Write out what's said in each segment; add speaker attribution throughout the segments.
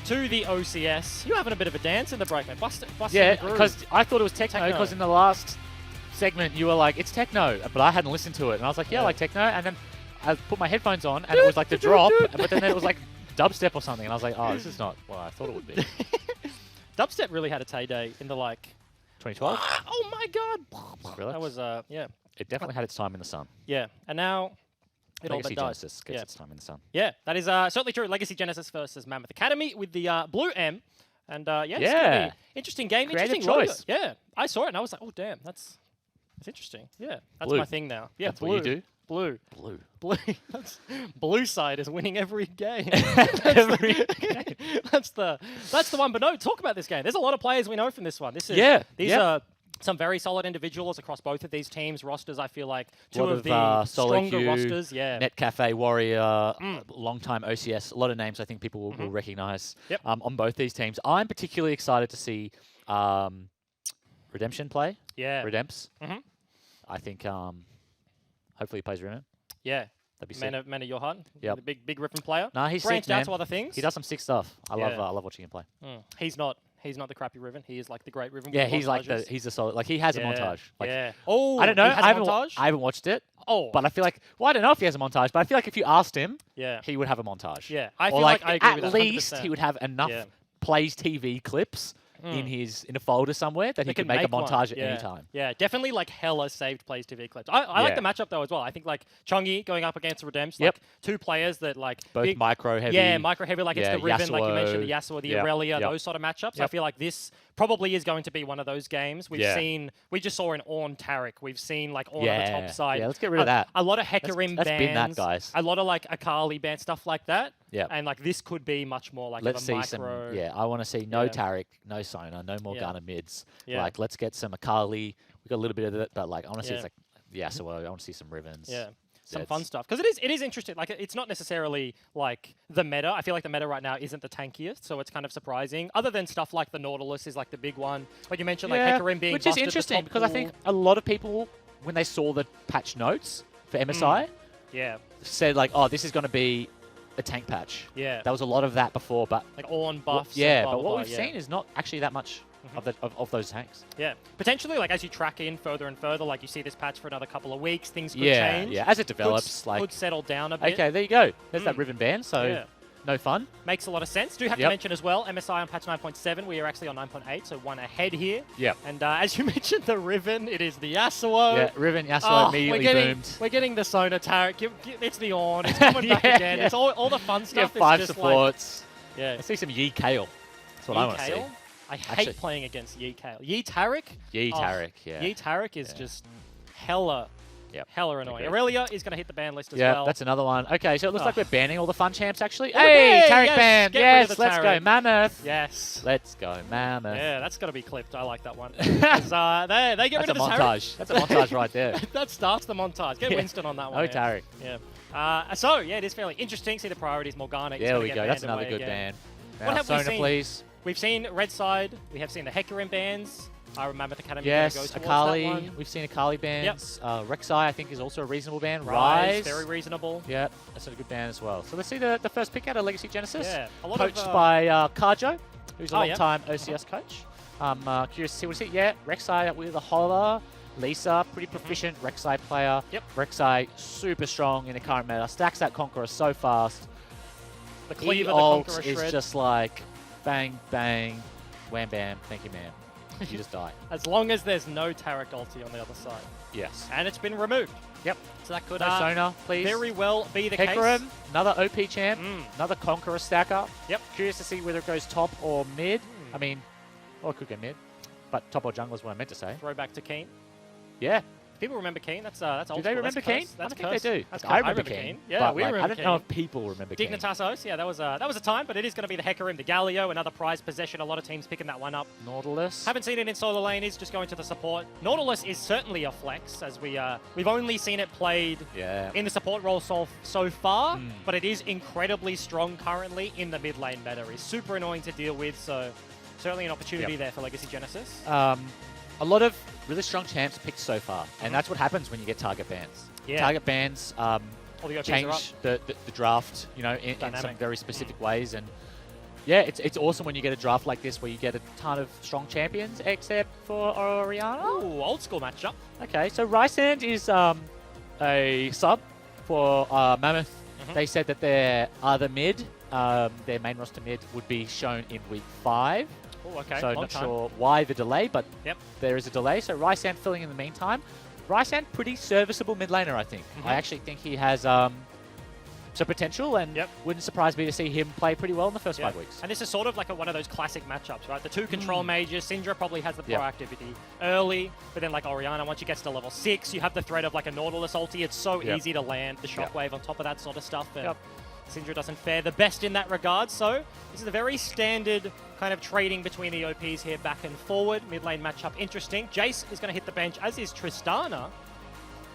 Speaker 1: to the OCS. You having a bit of a dance in the break, man. Bust
Speaker 2: yeah, because I thought it was techno, because in the last segment you were like, it's techno, but I hadn't listened to it. And I was like, yeah, I like techno. And then I put my headphones on, and it was like the drop, but then it was like dubstep or something. And I was like, oh, this is not what I thought it would be.
Speaker 1: Dubstep really had its heyday in the, like...
Speaker 2: 2012?
Speaker 1: Oh, my God.
Speaker 2: Really?
Speaker 1: That was, yeah.
Speaker 2: It definitely had its time in the sun.
Speaker 1: Yeah, and now...
Speaker 2: Legacy Genesis gets its time in the sun.
Speaker 1: Yeah, that is certainly true. Legacy Genesis versus Mammoth Academy with the blue M. And yeah, it's going to be interesting game.
Speaker 2: Creative
Speaker 1: interesting
Speaker 2: choice.
Speaker 1: Logo. Yeah, I saw it and I was like, oh, damn, that's interesting. Yeah, that's
Speaker 2: blue.
Speaker 1: my thing now. Yeah,
Speaker 2: that's
Speaker 1: blue.
Speaker 2: what you do?
Speaker 1: Blue.
Speaker 2: Blue.
Speaker 1: Blue. Blue side is winning every game. That's the one. But no, talk about this game. There's a lot of players we know from this one. This is these are some very solid individuals across both of these teams. Rosters, I feel like two of the stronger rosters. Yeah.
Speaker 2: Net Cafe, Warrior, long-time OCS. A lot of names I think people will recognize on both these teams. I'm particularly excited to see Redemption play. Yeah. Redemps. I think hopefully he plays Riven.
Speaker 1: Yeah.
Speaker 2: That'd be sick.
Speaker 1: Man of your heart.
Speaker 2: Yeah.
Speaker 1: The big Riven player.
Speaker 2: Nah, he's
Speaker 1: branched
Speaker 2: sick, man.
Speaker 1: out to other things.
Speaker 2: He does some sick stuff. I love watching him play.
Speaker 1: He's not the crappy Riven. He is like the great Riven.
Speaker 2: Yeah, he's like he's a solid. Like he has a montage. Like,
Speaker 1: Oh,
Speaker 2: I don't know. I haven't watched it.
Speaker 1: Oh,
Speaker 2: but I feel like I don't know if he has a montage. But I feel like if you asked him,
Speaker 1: he
Speaker 2: would have a montage.
Speaker 1: Yeah, I feel like I agree
Speaker 2: at
Speaker 1: with that,
Speaker 2: least he would have enough Plays TV clips in a folder somewhere that he can make a montage at any time.
Speaker 1: Yeah, definitely like hella saved Plays TV clips. I like the matchup though as well. I think like Chongi going up against Redemps, like two players that like
Speaker 2: both micro heavy.
Speaker 1: Yeah, micro heavy. Like it's the Riven,
Speaker 2: Yasuo,
Speaker 1: like you mentioned, the Yasuo, the Aurelia, those sort of matchups. I feel like this probably is going to be one of those games. We just saw an Ornn Taric. We've seen like Ornn on the top side.
Speaker 2: Yeah, let's get rid of that.
Speaker 1: A lot of Hecarim bans.
Speaker 2: Let's bin that, guys.
Speaker 1: A lot of like Akali bans, stuff like that.
Speaker 2: Yeah.
Speaker 1: And like this could be much more like
Speaker 2: let's
Speaker 1: a
Speaker 2: see
Speaker 1: micro.
Speaker 2: I want to see no Taric, no Sona, no Morgana mids. Like let's get some Akali. We got a little bit of it, but like I want to see it's like Yasuo. I want to see some Rivens.
Speaker 1: Yeah. Some fun stuff. Because it is interesting. Like, it's not necessarily, like, the meta. I feel like the meta right now isn't the tankiest, so it's kind of surprising. Other than stuff like the Nautilus is, like, the big one. Like you mentioned, like, Hecarim being
Speaker 2: which is interesting, because I think a lot of people, when they saw the patch notes for MSI, said, like, oh, this is going to be a tank patch. Yeah. There was a lot of that before, but...
Speaker 1: Like, Ornn buffs.
Speaker 2: But what we've seen is not actually that much of those tanks.
Speaker 1: Yeah. Potentially, like, as you track in further and further, like, you see this patch for another couple of weeks, things could change.
Speaker 2: Yeah, as it develops,
Speaker 1: could settle down a bit.
Speaker 2: Okay, there you go. There's that Riven ban, so no fun.
Speaker 1: Makes a lot of sense. Do have to mention as well, MSI on patch 9.7, we are actually on 9.8, so one ahead here.
Speaker 2: Yeah.
Speaker 1: And as you mentioned, the Riven, it is the Yasuo.
Speaker 2: Yeah, Riven, Yasuo immediately boomed.
Speaker 1: We're getting the Sona Taric. It's the Ornn. It's coming back again. It's all the fun stuff.
Speaker 2: Yeah, 5 supports.
Speaker 1: Like,
Speaker 2: Let's see some Yi Kayle. That's what I want to see.
Speaker 1: I hate playing against Yi Kayle. Yi Taric?
Speaker 2: Yi Taric,
Speaker 1: Yi Taric is just hella annoying.
Speaker 2: Okay.
Speaker 1: Aurelia is going to hit the ban list as well.
Speaker 2: Yeah, that's another one. Okay, so it looks like we're banning all the fun champs, actually.
Speaker 1: All
Speaker 2: hey, Taric ban! Yes, let's go, Mammoth!
Speaker 1: Yes.
Speaker 2: Let's go, Mammoth.
Speaker 1: Yeah, that's got to be clipped. I like that one. They get rid of the
Speaker 2: montage. That's a montage right there.
Speaker 1: That starts the montage. Get Winston on that one.
Speaker 2: Oh, Taric.
Speaker 1: Yeah. So, yeah, it is fairly interesting. See the priorities. Morgana.
Speaker 2: There we go. That's another good ban.
Speaker 1: What have we seen?
Speaker 2: Please.
Speaker 1: We've seen Red Side. We have seen the Hecarim bans. I remember the Academy
Speaker 2: goes Akali. We've seen Akali bans. Rek'Sai, I think, is also a reasonable ban. Rise.
Speaker 1: Very reasonable.
Speaker 2: Yeah, that's a good ban as well. So let's see the first pick out of Legacy Genesis.
Speaker 1: Yeah.
Speaker 2: Coached by Karjo, who's a long-time OCS coach. I'm curious to see what we see. Yeah, Rek'Sai with a holler. Lisa, pretty proficient Rek'Sai player.
Speaker 1: Yep.
Speaker 2: Rek'Sai, super strong in the current meta. Stacks that Conqueror so fast.
Speaker 1: The cleaver, the Conqueror
Speaker 2: is
Speaker 1: shred.
Speaker 2: Just like bang, bang, wham, bam, thank you, man. You just die.
Speaker 1: As long as there's no Taric ulti on the other side.
Speaker 2: Yes.
Speaker 1: And it's been removed.
Speaker 2: Yep.
Speaker 1: So that could
Speaker 2: Sona, please.
Speaker 1: very well be the
Speaker 2: Hecarim,
Speaker 1: case.
Speaker 2: Another OP champ, another Conqueror stacker.
Speaker 1: Yep.
Speaker 2: Curious to see whether it goes top or mid. I mean, it could go mid, but top or jungle is what I meant to say.
Speaker 1: Throwback to Keen.
Speaker 2: Yeah.
Speaker 1: People remember Keen. That's old
Speaker 2: Do they remember Keen?
Speaker 1: I
Speaker 2: think they do.
Speaker 1: I remember Keen. Yeah, we remember Keen.
Speaker 2: I don't know if people remember Keen.
Speaker 1: Dignitas Os, yeah, that was a time, but it is going to be the Hecarim, the Galio, another prize possession. A lot of teams picking that one up.
Speaker 2: Nautilus.
Speaker 1: Haven't seen it in solo lane. Is just going to the support. Nautilus is certainly a flex, as we've only seen it played in the support role so far, but it is incredibly strong currently in the mid lane meta. It's super annoying to deal with, so certainly an opportunity there for Legacy Genesis.
Speaker 2: A lot of really strong champs picked so far, and that's what happens when you get target bans.
Speaker 1: Yeah.
Speaker 2: Target bans change the draft, in some very specific ways, and Yeah, it's awesome when you get a draft like this where you get a ton of strong champions, except for Oriana.
Speaker 1: Ooh, old school matchup.
Speaker 2: Okay, so Rysand is a sub for Mammoth. They said that their other mid, their main roster mid, would be shown in week 5.
Speaker 1: Oh, okay.
Speaker 2: So not sure why the delay, but
Speaker 1: yep,
Speaker 2: there is a delay. So Rysand filling in the meantime. Rysand, pretty serviceable mid laner, I think. I actually think he has some potential, and wouldn't surprise me to see him play pretty well in the first 5 weeks.
Speaker 1: And this is sort of like one of those classic matchups, right? The 2 control mages. Syndra probably has the proactivity early, but then like Oriana, once you get to level 6, you have the threat of like a Nautilus ulti. It's so easy to land the shockwave on top of that sort of stuff. And Syndra doesn't fare the best in that regard, so this is a very standard kind of trading between the OPs here, back and forward. Mid lane matchup interesting. Jace is going to hit the bench, as is Tristana.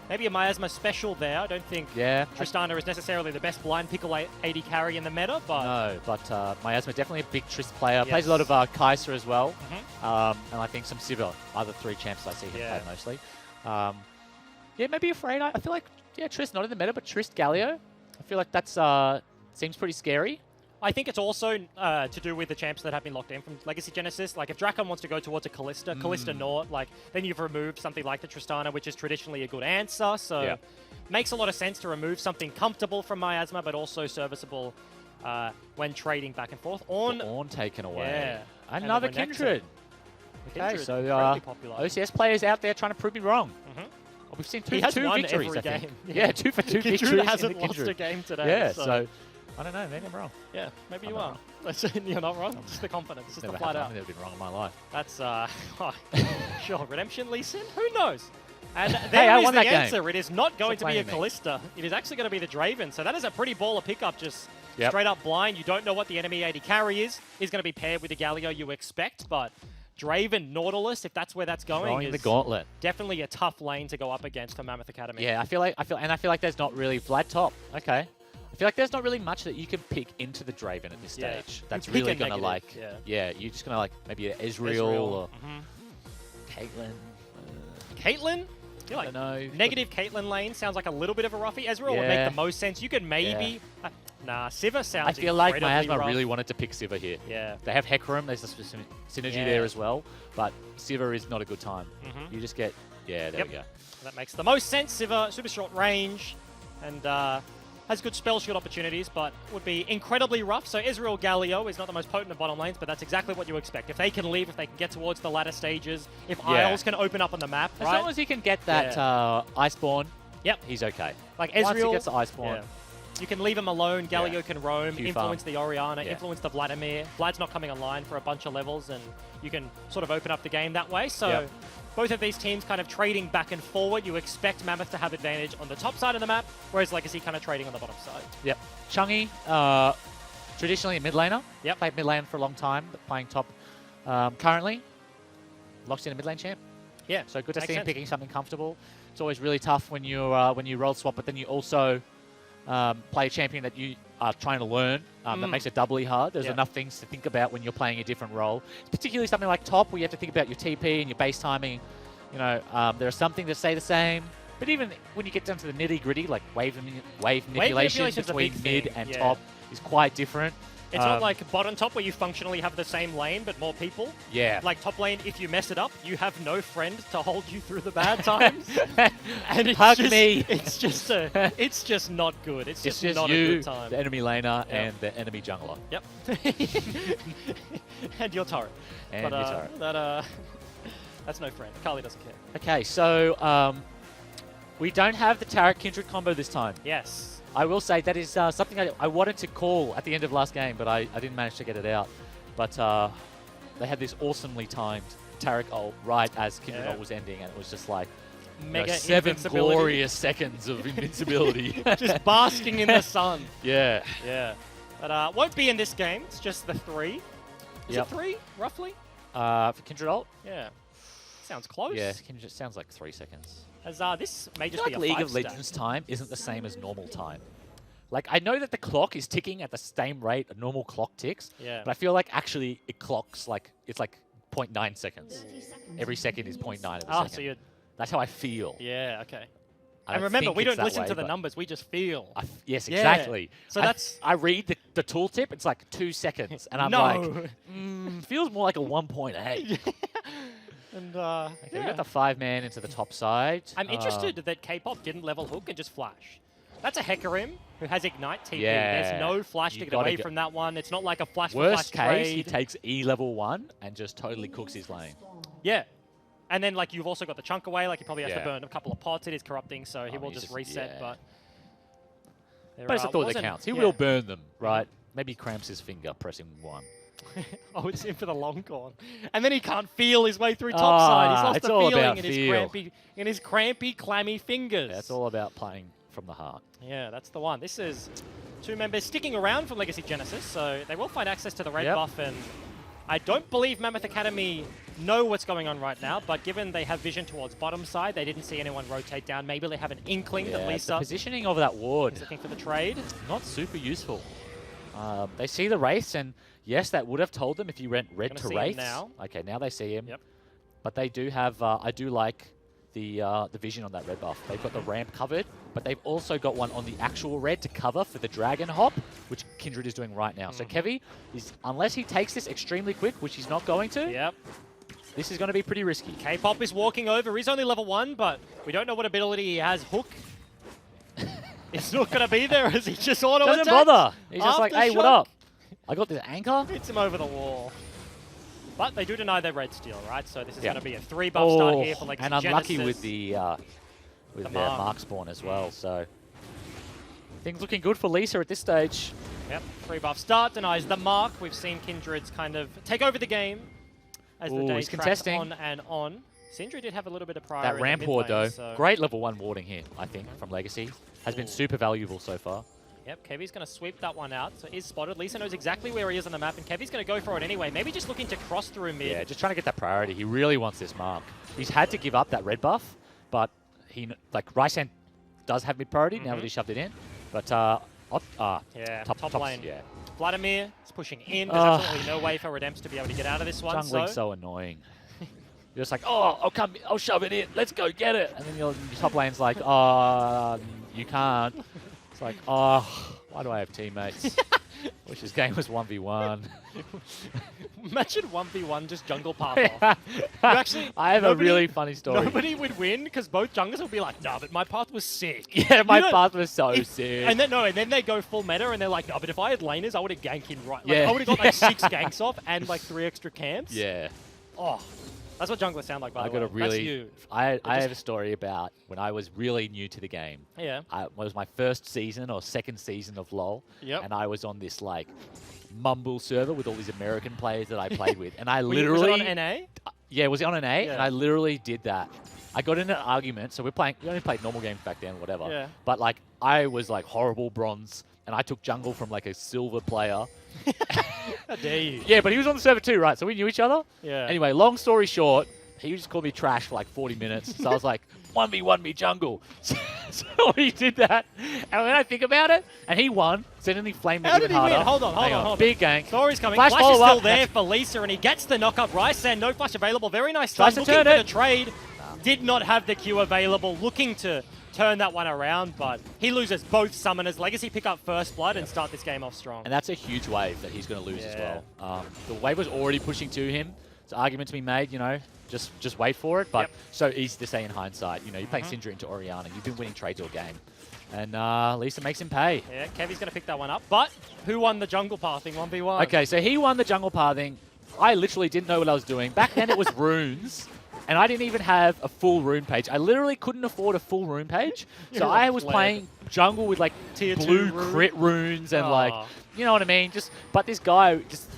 Speaker 1: Maybe a Miasma special there. I don't think Tristana is necessarily the best blind pickle AD carry in the meta, but...
Speaker 2: No, but Miasma definitely a big Trist player. Plays a lot of Kai'Sa as well, and I think some Sivir, other 3 champs I see him play mostly. Yeah, maybe afraid. I feel like, Trist not in the meta, but Trist Galio. I feel like that's seems pretty scary.
Speaker 1: I think it's also to do with the champs that have been locked in from Legacy Genesis. Like, if Drakon wants to go towards a Callista, Callista Naught, like, then you've removed something like the Tristana, which is traditionally a good answer. So, makes a lot of sense to remove something comfortable from Miasma, but also serviceable when trading back and forth.
Speaker 2: Ornn taken away.
Speaker 1: Yeah.
Speaker 2: Another Kindred. Okay, so
Speaker 1: OCS
Speaker 2: players out there trying to prove me wrong. Well, we've seen two victories, I think. Yeah, 2 for 2 victories.
Speaker 1: Kindred hasn't lost a game today.
Speaker 2: Yeah, so I don't know, maybe I'm wrong.
Speaker 1: Yeah, maybe you are. You're not wrong. Just the confidence. Just the flat out.
Speaker 2: I've never been wrong in my life.
Speaker 1: That's, sure, Redemption Lee Sin? Who knows? And there is the answer. It is not going to be a Callista. It is actually going to be the Draven. So that is a pretty baller pickup, just straight up blind. You don't know what the enemy AD carry is. Is going to be paired with the Galio you expect, but Draven Nautilus, if that's where that's going, is
Speaker 2: the gauntlet.
Speaker 1: Definitely a tough lane to go up against for Mammoth Academy.
Speaker 2: Yeah, I feel like there's not really Vlad top. Okay. I feel like there's not really much that you can pick into the Draven at this stage. That's really going to you're just going to like maybe Ezreal or Caitlyn.
Speaker 1: Caitlyn?
Speaker 2: I don't know.
Speaker 1: Negative Caitlyn lane sounds like a little bit of a roughie. Ezreal would make the most sense. You could maybe... Nah, Sivir sounds
Speaker 2: I feel like Miasma really wanted to pick Sivir here.
Speaker 1: Yeah.
Speaker 2: They have Hecarim. There's a synergy there as well. But Sivir is not a good time. You just get... Yeah, there we go.
Speaker 1: That makes the most sense. Sivir, super short range. And has good spell shield opportunities, but would be incredibly rough. So Ezreal Galio is not the most potent of bottom lanes, but that's exactly what you expect. If they can leave, if they can get towards the latter stages, if Isles can open up on the map,
Speaker 2: as long as he can get that Iceborne, he's okay.
Speaker 1: Like Ezreal,
Speaker 2: once he gets the Iceborne,
Speaker 1: you can leave him alone. Galio can roam, influence the Oriana, influence the Vladimir. Vlad's not coming online for a bunch of levels, and you can sort of open up the game that way. So both of these teams kind of trading back and forward. You expect Mammoth to have advantage on the top side of the map, whereas Legacy kind of trading on the bottom side.
Speaker 2: Yep. Chungy, traditionally a mid laner. Played mid lane for a long time, but playing top currently. Locks in a mid lane champ.
Speaker 1: Yeah.
Speaker 2: So good to see him picking something comfortable. It's always really tough when you roll swap, but then you also play a champion that you are trying to learn. That makes it doubly hard. There's enough things to think about when you're playing a different role. Particularly something like top, where you have to think about your TP and your base timing. You know, there are some things that stay the same. But even when you get down to the nitty-gritty, like wave manipulation between mid and top is quite different.
Speaker 1: It's not like bottom top where you functionally have the same lane but more people.
Speaker 2: Yeah.
Speaker 1: Like top lane, if you mess it up, you have no friend to hold you through the bad times. And it's it's just not good. It's just not a good time.
Speaker 2: The enemy laner and the enemy jungler.
Speaker 1: Yep. And your turret.
Speaker 2: And your turret.
Speaker 1: That's no friend. Carly doesn't care.
Speaker 2: Okay, so we don't have the Tarot Kindred combo this time.
Speaker 1: Yes.
Speaker 2: I will say that is something I wanted to call at the end of last game, but I didn't manage to get it out. But they had this awesomely timed Tarek ult right as Kindred ult was ending, and it was just like
Speaker 1: mega
Speaker 2: 7 glorious seconds of invincibility.
Speaker 1: Just basking in the sun.
Speaker 2: Yeah.
Speaker 1: Yeah. But won't be in this game. It's just the 3. Is it 3, roughly?
Speaker 2: For Kindred ult?
Speaker 1: Yeah. Sounds close.
Speaker 2: Yeah, Kindred sounds like 3 seconds.
Speaker 1: As this may just be a
Speaker 2: League of Legends time isn't the same as normal time. Like, I know that the clock is ticking at the same rate a normal clock ticks, but I feel like actually it clocks like, it's like 0.9 seconds. Every second is 0.9 of a second.
Speaker 1: So you're...
Speaker 2: That's how I feel.
Speaker 1: Yeah, okay. And remember, we don't listen to the numbers, we just feel.
Speaker 2: Yes, exactly.
Speaker 1: So
Speaker 2: I read the tooltip, it's like 2 seconds, and I'm like, feels more like a 1.8.
Speaker 1: And
Speaker 2: okay, we got the 5-man into the top side.
Speaker 1: I'm interested that K-pop didn't level hook and just flash. That's a Hecarim who has Ignite TP.
Speaker 2: Yeah.
Speaker 1: There's no flash to get away from that one. It's not like a flash for
Speaker 2: Worst
Speaker 1: flash
Speaker 2: case,
Speaker 1: trade.
Speaker 2: he takes E level 1 and just totally cooks his lane.
Speaker 1: Yeah. And then, like, you've also got the chunk away. Like, he probably has to burn a couple of pots. It is corrupting, so he will just reset. But
Speaker 2: it's the thought that counts. He will burn them, right? Maybe he cramps his finger pressing 1.
Speaker 1: Oh, it's in for the long con. And then he can't feel his way through topside. He's lost the feeling in his crampy, clammy fingers.
Speaker 2: Yeah, it's all about playing from the heart.
Speaker 1: Yeah, that's the one. This is 2 members sticking around from Legacy Genesis, so they will find access to the red buff. And I don't believe Mammoth Academy know what's going on right now, but given they have vision towards bottom side, they didn't see anyone rotate down. Maybe they have an inkling that Lisa...
Speaker 2: the positioning of that ward
Speaker 1: is looking for the trade.
Speaker 2: Not super useful. They see the Wraiths, and yes, that would have told them if you went red to Wraiths.
Speaker 1: Now.
Speaker 2: Okay, now they see him.
Speaker 1: Yep.
Speaker 2: But they do have... I do like the vision on that red buff. They've got the ramp covered, but they've also got one on the actual red to cover for the Dragon Hop, which Kindred is doing right now. So Kevy, unless he takes this extremely quick, which he's not going to, this is going to be pretty risky.
Speaker 1: K-Pop is walking over. He's only level 1, but we don't know what ability he has. Hook. It's not going to be there as he just auto-attacks.
Speaker 2: Doesn't bother. He's just like, hey, what up? I got this anchor.
Speaker 1: Hits him over the wall. But they do deny their red steal, right? So this is going to be a 3-buff start here for Legacy Genesis.
Speaker 2: And unlucky with their mark spawn as well. So things looking good for Lisa at this stage.
Speaker 1: Yep, 3-buff start denies the mark. We've seen Kindred's kind of take over the game as the day tracks on and on. Sindri did have a little bit of prior.
Speaker 2: That ramp ward though, great level 1 warding here, I think, from Legacy. Has been super valuable so far.
Speaker 1: Yep, Kevy's going to sweep that one out. So is spotted. Lisa knows exactly where he is on the map, and Kevy's going to go for it anyway. Maybe just looking to cross through mid.
Speaker 2: Yeah, just trying to get that priority. He really wants this mark. He's had to give up that red buff, but Rysand does have mid priority now that he shoved it in. But top
Speaker 1: lane. Yeah. Vladimir is pushing in. There's absolutely no way for Redemps to be able to get out of this one.
Speaker 2: Jungling's so annoying. You're just like, oh, I'll shove it in. Let's go get it. And then your top lane's like, oh, you can't. It's like, oh, why do I have teammates? Wish this game was 1v1.
Speaker 1: Imagine 1v1 just jungle path off.
Speaker 2: I have a really funny story.
Speaker 1: Nobody would win because both junglers would be like, no, but my path was sick.
Speaker 2: Yeah, my path was so sick.
Speaker 1: And then they go full meta and they're like, no, but if I had laners, I would have ganked in right. Like, I would have got like 6 ganks off and like 3 extra camps.
Speaker 2: Yeah.
Speaker 1: Oh. That's what junglers sound like, by the way.
Speaker 2: That's
Speaker 1: you.
Speaker 2: I have a story about when I was really new to the game.
Speaker 1: Yeah.
Speaker 2: It was my first season or second season of LoL.
Speaker 1: Yep.
Speaker 2: And I was on this, like, mumble server with all these American players that I played with. And I literally...
Speaker 1: Was it on NA?
Speaker 2: Yeah, was it on NA?
Speaker 1: Yeah.
Speaker 2: And I literally did that. I got in an argument. So we only played normal games back then, whatever.
Speaker 1: Yeah.
Speaker 2: But, like, I was, like, horrible bronze. And I took jungle from, like, a silver player.
Speaker 1: How dare you?
Speaker 2: Yeah, but he was on the server too, right? So we knew each other.
Speaker 1: Yeah.
Speaker 2: Anyway, long story short, he just called me trash for like 40 minutes. So I was like, 1v1 me jungle. So he did that. And when I think about it, and he won, so then he flamed it even harder.
Speaker 1: Hold on.
Speaker 2: Big gank.
Speaker 1: Story's coming.
Speaker 2: Flash
Speaker 1: is still there for Lisa, and he gets the knock-up. Rysand, no flash available. Very nice stun. Looking for the trade. Did not have the Q available. Looking to turn that one around, but he loses both summoners. Legacy pick up first blood and start this game off strong.
Speaker 2: And that's a huge wave that he's going to lose as well. The wave was already pushing to him. There's an argument to be made, just wait for it. But so easy to say in hindsight. You're playing Syndra into Orianna. You've been winning trades all game. And Lisa makes him pay.
Speaker 1: Yeah, Kevy's going to pick that one up. But who won the jungle pathing 1v1?
Speaker 2: Okay, so he won the jungle pathing. I literally didn't know what I was doing. Back then it was runes. And I didn't even have a full rune page. I literally couldn't afford a full rune page. So I was playing jungle with like
Speaker 1: Tier
Speaker 2: blue crit runes and like, you know what I mean? But this guy, just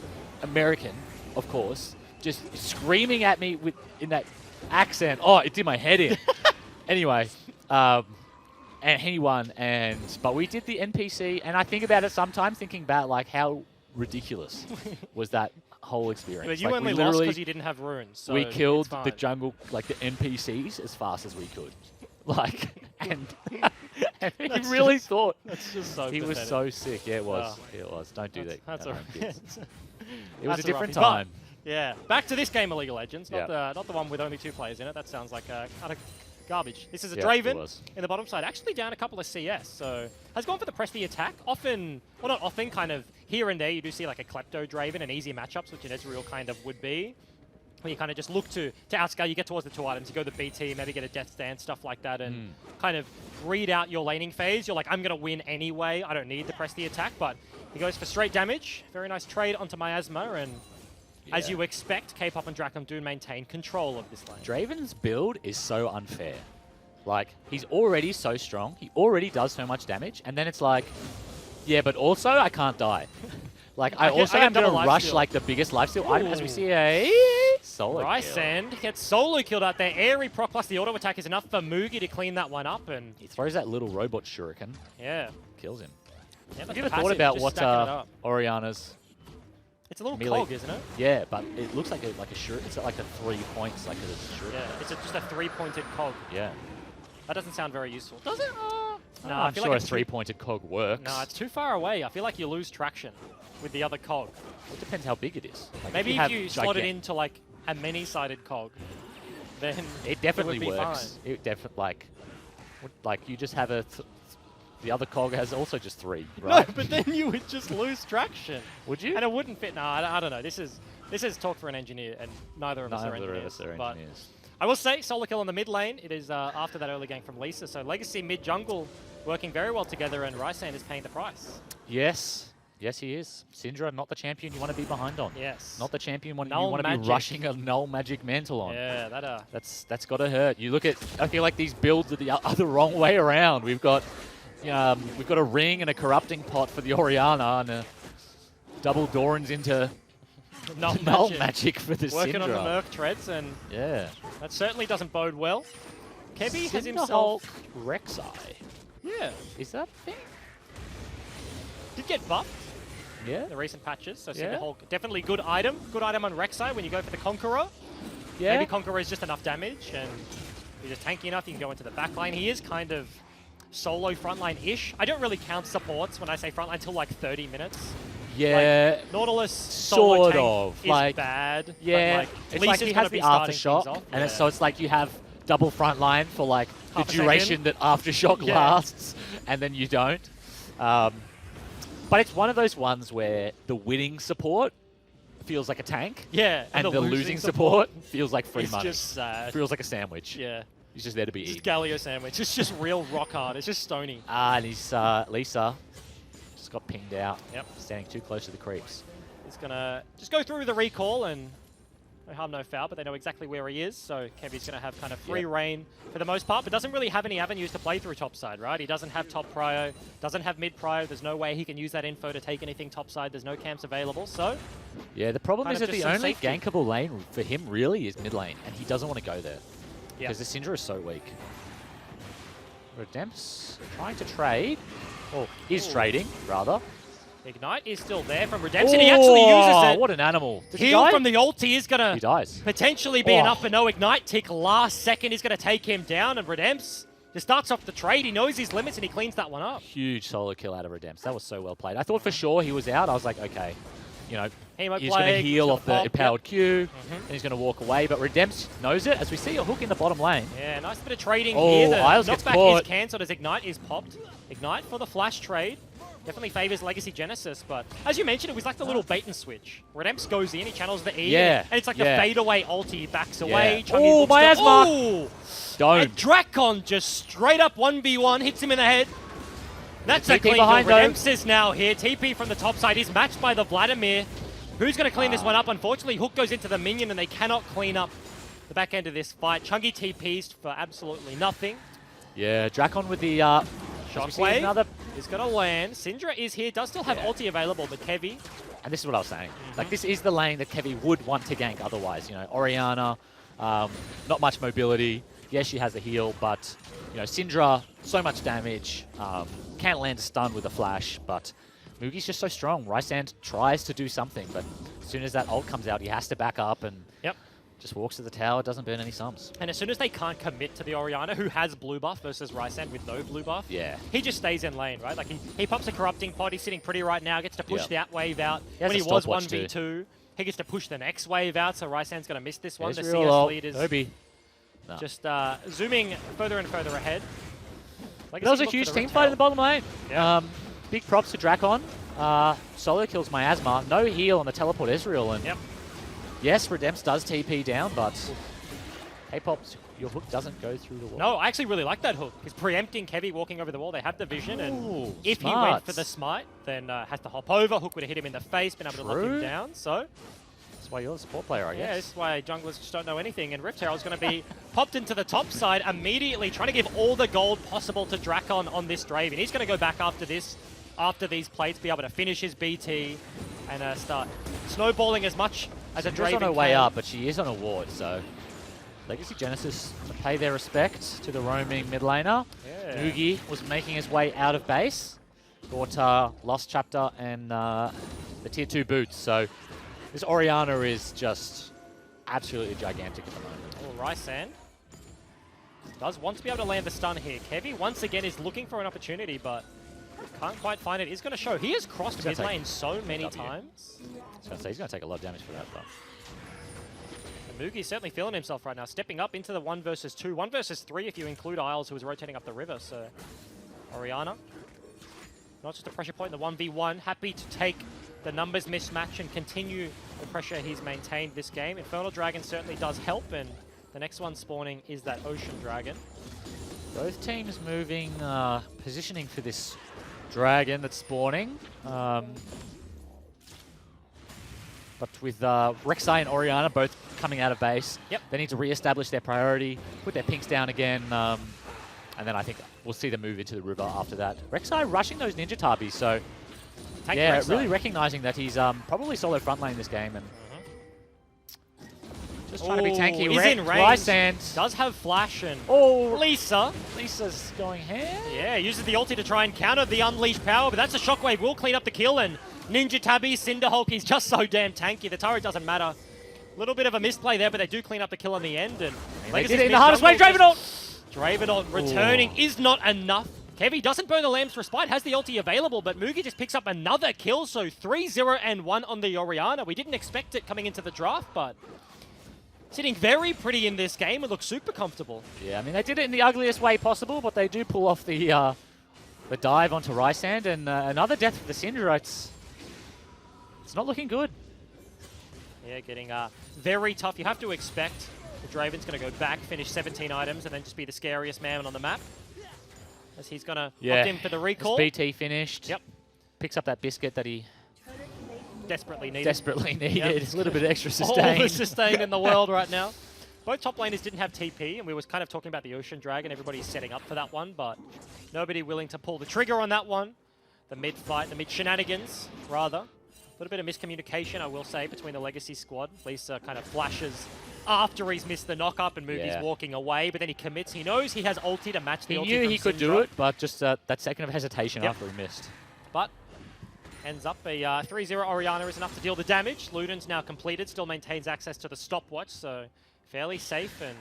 Speaker 2: American, of course, just screaming at me in that accent. Oh, it did my head in. Anyway, and he won. But we did the NPC, and I think about it sometimes, thinking about like how ridiculous was that whole experience.
Speaker 1: But you only lost because you didn't have runes. So
Speaker 2: we killed the jungle, like the NPCs, as fast as we could. Like, and he really thought.
Speaker 1: That's just so
Speaker 2: He
Speaker 1: pathetic.
Speaker 2: was so sick. Yeah, it was. It was. Don't do that.
Speaker 1: That's
Speaker 2: kids. It was a different time.
Speaker 1: Yeah. Back to this game of League of Legends. Not the one with only 2 players in it. That sounds like a garbage. This is a
Speaker 2: Yeah,
Speaker 1: Draven in the bottom side, actually down a couple of CS, so has gone for the press the attack. Often, well not often, kind of here and there you do see like a Klepto Draven and easy matchups, which an Ezreal kind of would be. Where you kind of just look to outscale, you get towards the 2 items, you go the BT, maybe get a Death Dance, stuff like that, and kind of read out your laning phase. You're like, I'm going to win anyway, I don't need to press the attack, but he goes for straight damage. Very nice trade onto Miasma, and as you expect, K-Pop and Draken do maintain control of this lane.
Speaker 2: Draven's build is so unfair. Like, he's already so strong, he already does so much damage, and then it's like, yeah, but also I can't die. Like, I also am going to rush like the biggest lifesteal item as we see a solo
Speaker 1: Rysand gets solo killed out there. Airy proc plus the auto attack is enough for Mugi to clean that one up, and
Speaker 2: he throws that little robot shuriken.
Speaker 1: Yeah.
Speaker 2: Kills him.
Speaker 1: Yeah,
Speaker 2: have you ever thought about what Orianna's...
Speaker 1: It's a little
Speaker 2: melee
Speaker 1: cog, isn't it?
Speaker 2: Yeah, but it looks like a shuriken. It's like a 3 points, like a shuriken.
Speaker 1: Yeah, it's just a 3-pointed cog.
Speaker 2: Yeah.
Speaker 1: That doesn't sound very useful. Does it?
Speaker 2: No, I'm sure like a 3-pointed cog works.
Speaker 1: No, it's too far away. I feel like you lose traction with the other cog.
Speaker 2: It depends how big it is. Like
Speaker 1: maybe if you slot it into like a many-sided cog, then
Speaker 2: it definitely
Speaker 1: would be
Speaker 2: works.
Speaker 1: Fine.
Speaker 2: It definitely like you just have the other cog has also just 3, right?
Speaker 1: No, but then you would just lose traction.
Speaker 2: Would you?
Speaker 1: And it wouldn't fit. No, I don't know. This is talk for an engineer, and neither of us are engineers. But I will say, solo kill on the mid lane. It is after that early gank from Lisa. So Legacy mid jungle working very well together, and Rysand is paying the price.
Speaker 2: Yes. Yes, he is. Syndra, not the champion you want to be behind on.
Speaker 1: Yes.
Speaker 2: Not the champion you want to be rushing a null magic mantle on.
Speaker 1: Yeah,
Speaker 2: that's got to hurt. You look at, I feel like these builds are the wrong way around. We've got a ring and a corrupting pot for the Orianna, and a double Dorans into null magic for the Syndra.
Speaker 1: Working on the Merc treads, and that certainly doesn't bode well. Kebby has himself
Speaker 2: Rek'Sai.
Speaker 1: Yeah.
Speaker 2: Is that a thing?
Speaker 1: Did get buffed.
Speaker 2: Yeah.
Speaker 1: The recent patches. So Hulk, definitely good item. Good item on Rek'Sai when you go for the Conqueror.
Speaker 2: Yeah.
Speaker 1: Maybe Conqueror is just enough damage, and you're just tanky enough, you can go into the back line. He is kind of solo frontline-ish. I don't really count supports when I say frontline until like 30 minutes.
Speaker 2: Yeah.
Speaker 1: Like, Nautilus solo tank is
Speaker 2: like,
Speaker 1: bad.
Speaker 2: Yeah.
Speaker 1: Like,
Speaker 2: it's like he has the aftershock, and so it's like you have double frontline for like the duration that aftershock lasts, and then you don't. But it's one of those ones where the winning support feels like a tank.
Speaker 1: Yeah.
Speaker 2: And the losing support feels like free money.
Speaker 1: It's just sad.
Speaker 2: Feels like a sandwich.
Speaker 1: Yeah.
Speaker 2: He's just there to be eaten.
Speaker 1: Just Galio sandwich. It's just real rock hard. It's just stony.
Speaker 2: And he's, Lisa just got pinged out.
Speaker 1: Yep.
Speaker 2: Standing too close to the creeps.
Speaker 1: He's going to just go through the recall, and no harm, no foul, but they know exactly where he is. So Kevy's going to have kind of free reign for the most part, but doesn't really have any avenues to play through topside, right? He doesn't have top prio, doesn't have mid prio. There's no way he can use that info to take anything topside. There's no camps available, so...
Speaker 2: Yeah, the problem is that the only gankable lane for him really is mid lane, and he doesn't want to go there. Because the Syndra is so weak. Redemp's trying to trade. Or is trading, rather.
Speaker 1: Ignite is still there from Redemption. He actually uses it.
Speaker 2: What an animal.
Speaker 1: Heal from the ulti is going
Speaker 2: to
Speaker 1: potentially be enough, but no Ignite tick. Last second is going to take him down, and Redemps just starts off the trade. He knows his limits, and he cleans that one up.
Speaker 2: Huge solo kill out of Redemps. That was so well played. I thought for sure he was out. I was like, okay, you know, he's going to heal off the empowered Q, and he's going to walk away. But Redemps knows it, as we see a hook in the bottom lane.
Speaker 1: Yeah, nice bit of trading here. The
Speaker 2: Isles gets
Speaker 1: knockback
Speaker 2: caught.
Speaker 1: is cancelled as Ignite is popped. Ignite for the flash trade. Definitely favors Legacy Genesis, but as you mentioned, it was like the little bait and switch. Redemps goes in, he channels the E, and it's like the fadeaway ulti. He backs away.
Speaker 2: Oh, Miasma! Don't.
Speaker 1: And Drakon just straight up 1v1, hits him in the head. That's a clean kill. Redemps is now here. TP from the top side. He's matched by the Vladimir. Who's going to clean this one up? Unfortunately, Hook goes into the minion, and they cannot clean up the back end of this fight. Chungy TPs for absolutely nothing.
Speaker 2: Yeah, Drakon with the
Speaker 1: Shockwave is going to land. Syndra is here, does still have ulti available, but Kevy.
Speaker 2: And this is what I was saying. Like, this is the lane that Kevy would want to gank otherwise. You know, Orianna, not much mobility. Yes, she has a heal, but, you know, Syndra, so much damage. Can't land a stun with a flash, but Mugi's just so strong. Rysand tries to do something, but as soon as that ult comes out, he has to back up and just walks to the tower, doesn't burn any sums.
Speaker 1: And as soon as they can't commit to the Orianna, who has blue buff versus Rysand with no blue buff, he just stays in lane, right? Like he pops a corrupting pod, he's sitting pretty right now, gets to push that wave out. When he was 1v2, he gets to push the next wave out, so Rysand's going to miss this one. The CS lead is...
Speaker 2: No.
Speaker 1: Just zooming further and further ahead.
Speaker 2: That was a huge team fight in the bottom lane.
Speaker 1: Yeah.
Speaker 2: Big props to Drakon. Solo kills Miasma. No heal on the teleport Ezreal. And yes, Redemps does TP down, but K-Pop's, your hook doesn't go through the wall.
Speaker 1: No, I actually really like that hook. He's preempting Kevy walking over the wall. They have the vision, and if he
Speaker 2: smart.
Speaker 1: went for the smite, then has to hop over. Hook would have hit him in the face, been able to lock him down. So
Speaker 2: that's why you're the support player, I guess.
Speaker 1: Yeah, this is why junglers just don't know anything. And Rift Herald's going to be popped into the top side immediately, trying to give all the gold possible to Drakon on this Draven. He's going to go back after this, after these plates, be able to finish his BT and start snowballing as much as a Draven
Speaker 2: She's on her
Speaker 1: can.
Speaker 2: way up, but she is on a ward, so Legacy Genesis to pay their respect to the roaming mid laner.
Speaker 1: Yeah.
Speaker 2: Mugi was making his way out of base. Got Lost Chapter and the tier 2 boots, so this Orianna is just absolutely gigantic at the moment.
Speaker 1: Oh, Rysand does want to be able to land the stun here. Kevy once again is looking for an opportunity, but can't quite find it. He's going to show. He has crossed mid lane so many times.
Speaker 2: I was going to say, he's going to take a lot of damage for that, though.
Speaker 1: Mugi's certainly feeling himself right now, stepping up into the 1 versus 2. 1 versus 3 if you include Isles, who was rotating up the river. So Orianna, not just a pressure point in the 1v1, happy to take the numbers mismatch and continue the pressure he's maintained this game. Infernal Dragon certainly does help, and the next one spawning is that Ocean Dragon.
Speaker 2: Both teams moving, positioning for this dragon that's spawning. But with Rek'Sai and Orianna both coming out of base, they need to re-establish their priority, put their pinks down again, and then I think we'll see them move into the river after that. Rek'Sai rushing those Ninja Tabis, so yeah, really recognizing that he's probably solo front lane this game, and just trying to be tanky.
Speaker 1: He's in range.
Speaker 2: Rysand
Speaker 1: Does have flash, and
Speaker 2: Lisa's going ham.
Speaker 1: Yeah, uses the ulti to try and counter the unleashed power, but that's a shockwave. Will clean up the kill, and Ninja Tabby, Cinderhulk, he's just so damn tanky. The turret doesn't matter. A little bit of a misplay there, but they do clean up the kill in the end. And
Speaker 2: they did it in the hardest way.
Speaker 1: Dravenort returning is not enough. Kevy doesn't burn the Lamb's Respite, has the ulti available, but Mugi just picks up another kill, so 3-0 and 1 on the Orianna. We didn't expect it coming into the draft, but sitting very pretty in this game. It looks super comfortable.
Speaker 2: Yeah, I mean, they did it in the ugliest way possible, but they do pull off the dive onto Rysand, and another death for the Syndra. It's not looking good.
Speaker 1: Yeah, getting very tough. You have to expect the Draven's going to go back, finish 17 items, and then just be the scariest man on the map. As he's going to opt in for the recall.
Speaker 2: His BT finished.
Speaker 1: Yep.
Speaker 2: Picks up that biscuit that he
Speaker 1: desperately needed.
Speaker 2: It's a little bit extra sustain.
Speaker 1: All the sustain in the world right now. Both top laners didn't have TP, and we was kind of talking about the Ocean Dragon. Everybody's setting up for that one, but nobody willing to pull the trigger on that one. The mid fight, the mid shenanigans, rather. A little bit of miscommunication, I will say, between the Legacy squad. Lisa kind of flashes after he's missed the knock-up, and Mugi's walking away, but then he commits. He knows he has ulti to match the ulti.
Speaker 2: He knew he could
Speaker 1: Syndra.
Speaker 2: do it, but just that second of hesitation after he missed.
Speaker 1: But ends up a 3-0 Orianna is enough to deal the damage. Luden's now completed, still maintains access to the stopwatch, so fairly safe, and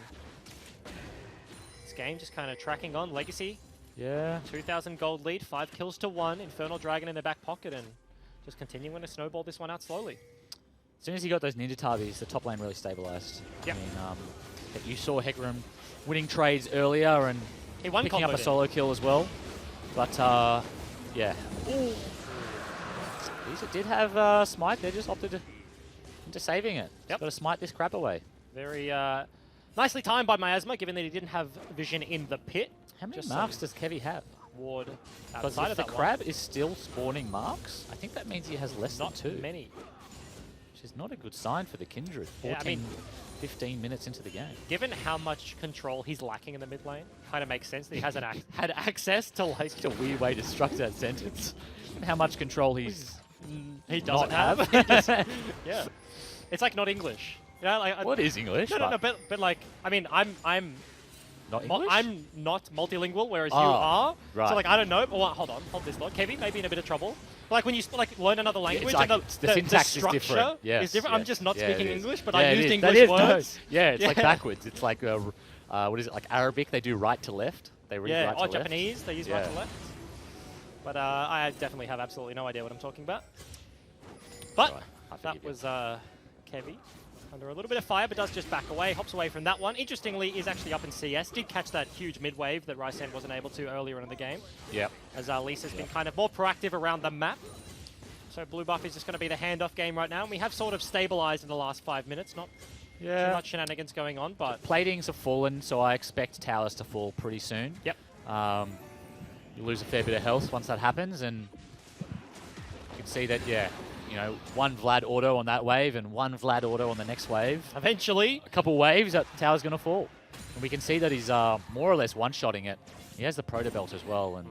Speaker 1: this game just kind of tracking on. Legacy, 2,000 gold lead, 5 kills to 1. Infernal Dragon in the back pocket, and just continuing to snowball this one out slowly.
Speaker 2: As soon as he got those Ninja Tabis, the top lane really stabilized.
Speaker 1: Yep.
Speaker 2: I mean, you saw Hecarim winning trades earlier and
Speaker 1: he won
Speaker 2: picking up a solo kill as well. But, yeah. These did have Smite. They just opted into saving it. Got to smite this crap away.
Speaker 1: Very nicely timed by Miasma, given that he didn't have vision in the pit.
Speaker 2: How many marks does Kevy have?
Speaker 1: Ward
Speaker 2: Because
Speaker 1: outside
Speaker 2: if
Speaker 1: of
Speaker 2: the
Speaker 1: that
Speaker 2: crab
Speaker 1: one.
Speaker 2: is still spawning marks, I think that means he has less
Speaker 1: Not
Speaker 2: than 2.
Speaker 1: many.
Speaker 2: Which is not a good sign for the Kindred. 15 minutes into the game.
Speaker 1: Given how much control he's lacking in the mid lane, kind of makes sense that he hasn't had access to like
Speaker 2: Such a weird way to structure that sentence. And how much control he
Speaker 1: doesn't have. Yeah, it's like not English. Yeah, like,
Speaker 2: what is English?
Speaker 1: No, but like, I mean, I'm
Speaker 2: not English?
Speaker 1: I'm not multilingual, whereas you are.
Speaker 2: Right.
Speaker 1: So like, I don't know. Well, hold this thought. Kevin may be in a bit of trouble. Like when you like learn another language,
Speaker 2: like,
Speaker 1: and
Speaker 2: the syntax
Speaker 1: structure
Speaker 2: is different.
Speaker 1: is different. I'm just not speaking English, but
Speaker 2: yeah,
Speaker 1: I used
Speaker 2: is.
Speaker 1: English words.
Speaker 2: No. Yeah, it's like backwards. It's like what is it? Like Arabic, they do right to left. They read right to left.
Speaker 1: Japanese, they use right to left. But I definitely have absolutely no idea what I'm talking about. But that was Kevy. Under a little bit of fire, but does just back away, hops away from that one. Interestingly, is actually up in CS. Did catch that huge mid-wave that Rysen wasn't able to earlier in the game.
Speaker 2: Yep.
Speaker 1: As Lisa's been kind of more proactive around the map. So blue buff is just going to be the handoff game right now. And we have sort of stabilized in the last 5 minutes. Not too much shenanigans going on, but...
Speaker 2: Platings have fallen, so I expect towers to fall pretty soon.
Speaker 1: Yep.
Speaker 2: You lose a fair bit of health once that happens, and you can see that, you know, one Vlad auto on that wave and one Vlad auto on the next wave.
Speaker 1: Eventually.
Speaker 2: A couple waves, that tower's going to fall. And we can see that he's more or less one-shotting it. He has the Proto Belt as well, and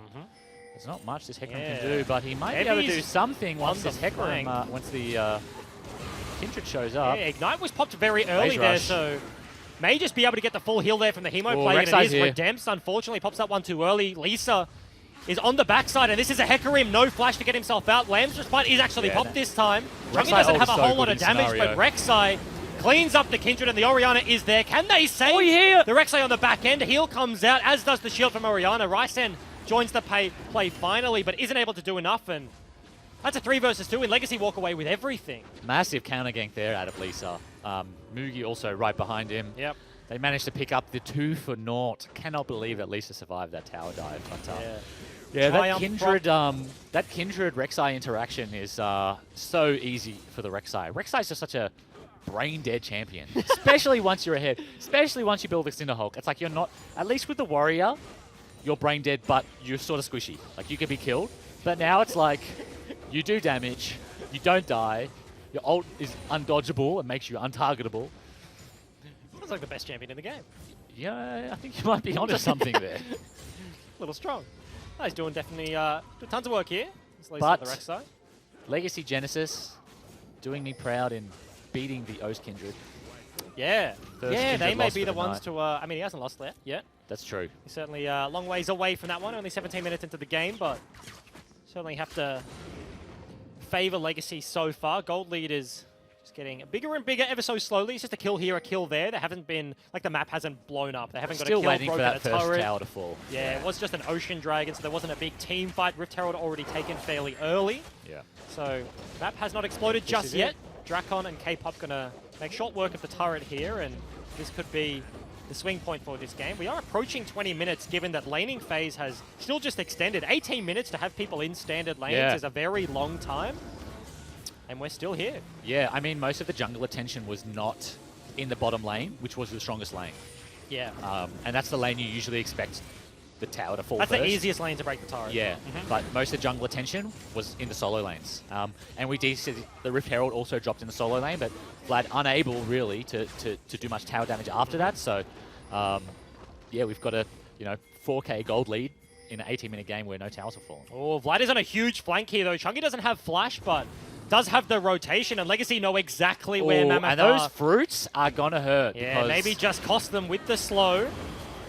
Speaker 2: there's not much this Hecarim can do, but he might be able to do something once this Hecarim, once the Kindred shows up.
Speaker 1: Yeah, Ignite was popped very early there, so may just be able to get the full heal there from the Hemo play, and it is Redempts. Unfortunately, pops that one too early. Lisa is on the backside, and this is a Hecarim, no flash to get himself out. Lamb's Respite is actually popped this time. Chunky doesn't have a whole lot of damage, but Rek'Sai cleans up the Kindred, and the Orianna is there. Can they save the Rek'Sai on the back end? Heal comes out, as does the shield from Orianna. Rysen joins the play finally, but isn't able to do enough, and that's a 3 versus 2, and Legacy walk away with everything.
Speaker 2: Massive counter gank there out of Lisa. Mugi also right behind him.
Speaker 1: Yep.
Speaker 2: They managed to pick up the 2 for naught. Cannot believe that Lisa survived that tower dive. But, yeah, that Kindred Rek'Sai interaction is so easy for the Rek'Sai. Rek'Sai is just such a brain-dead champion, especially once you're ahead, especially once you build a Cinder Hulk. It's like you're not, at least with the Warrior, you're brain-dead, but you're sort of squishy. Like, you can be killed. But now it's like, you do damage, you don't die, your ult is undodgeable and makes you untargetable.
Speaker 1: Sounds like the best champion in the game.
Speaker 2: Yeah, I think you might be onto something there.
Speaker 1: A little strong. Oh, he's doing definitely tons of work here.
Speaker 2: But
Speaker 1: the Rek'Sai.
Speaker 2: Legacy Genesis doing me proud in beating the O's Kindred.
Speaker 1: Yeah. They may be the ones to... I mean, he hasn't lost that yet.
Speaker 2: That's true.
Speaker 1: He's certainly a long ways away from that one. Only 17 minutes into the game, but certainly have to favor Legacy so far. Gold lead is just getting bigger and bigger ever so slowly. It's just a kill here, a kill there. They haven't been... Like, the map hasn't blown up. They haven't got a kill,
Speaker 2: waiting for that first
Speaker 1: turret.
Speaker 2: tower to fall.
Speaker 1: Yeah, it was just an Ocean Dragon, so there wasn't a big team fight. Rift Herald already taken fairly early.
Speaker 2: Yeah.
Speaker 1: So, map has not exploded just yet. Drakon and K-Pop gonna make short work of the turret here, and this could be the swing point for this game. We are approaching 20 minutes, given that laning phase has still just extended. 18 minutes to have people in standard lanes is a very long time, and we're still here. Yeah,
Speaker 2: I mean, most of the jungle attention was not in the bottom lane, which was the strongest lane.
Speaker 1: Yeah.
Speaker 2: And that's the lane you usually expect the tower to fall
Speaker 1: That's
Speaker 2: first.
Speaker 1: the easiest lane to break the turret.
Speaker 2: Yeah, but most of the jungle attention was in the solo lanes. And we did see the Rift Herald also dropped in the solo lane, but Vlad unable really to do much tower damage after that. So, yeah, we've got a 4K gold lead in an 18-minute game where no towers have fallen.
Speaker 1: Oh, Vlad is on a huge flank here though. Chunky doesn't have flash, but does have the rotation, and Legacy know exactly where Mammoth are.
Speaker 2: And those fruits are gonna hurt.
Speaker 1: Yeah, maybe just cost them with the slow.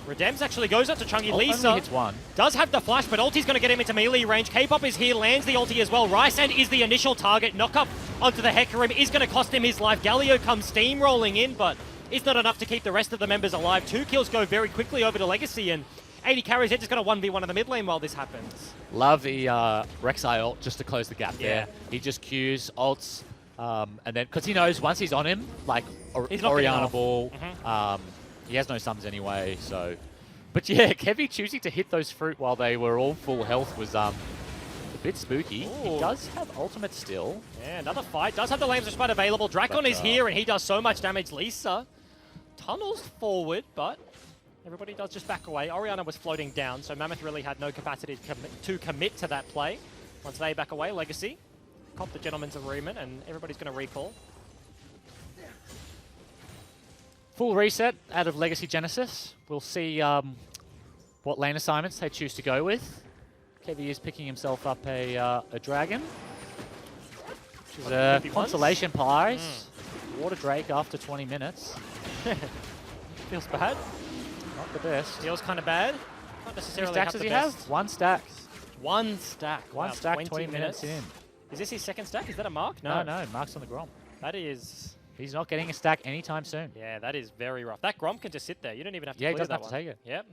Speaker 1: Redems actually goes up to Chunky. Lisa
Speaker 2: only hits one.
Speaker 1: Does have the flash, but ulti's going to get him into melee range. K-Pop is here, lands the ulti as well. Rysen is the initial target. Knock up onto the Hecarim is going to cost him his life. Galio comes steamrolling in, but it's not enough to keep the rest of the members alive. 2 kills go very quickly over to Legacy, and 80 carries. They're just going to 1v1 in the mid lane while this happens.
Speaker 2: Love the Rek'Sai ult just to close the gap there. He just Qs, ults, and then, because he knows once he's on him, like Orianna ball, he has no sums anyway, so... But yeah, Kevy choosing to hit those fruit while they were all full health was a bit spooky. Ooh. He does have ultimate still.
Speaker 1: Yeah, another fight. Does have the Lamb's Respite available. Drakon is here, and he does so much damage. Lisa tunnels forward, but everybody does just back away. Orianna was floating down, so Mammoth really had no capacity to commit to that play. Once they back away, Legacy cop the gentleman's agreement, and everybody's going to recall.
Speaker 2: Full reset out of Legacy Genesis. We'll see what lane assignments they choose to go with. Kevy is picking himself up a dragon, which is a consolation prize. Water Drake after 20 minutes.
Speaker 1: Feels bad.
Speaker 2: Not the best.
Speaker 1: Feels kind of bad. Not necessarily.
Speaker 2: How many stacks does he have? 1 stack.
Speaker 1: 1 stack.
Speaker 2: One stack, 20 minutes in.
Speaker 1: Is this his second stack? Is that a mark?
Speaker 2: No, Mark's on the Grom.
Speaker 1: That is...
Speaker 2: He's not getting a stack anytime soon.
Speaker 1: Yeah, that is very rough. That Grom can just sit there. You don't even have to
Speaker 2: he
Speaker 1: clear
Speaker 2: doesn't
Speaker 1: that
Speaker 2: have to take it.
Speaker 1: Yep.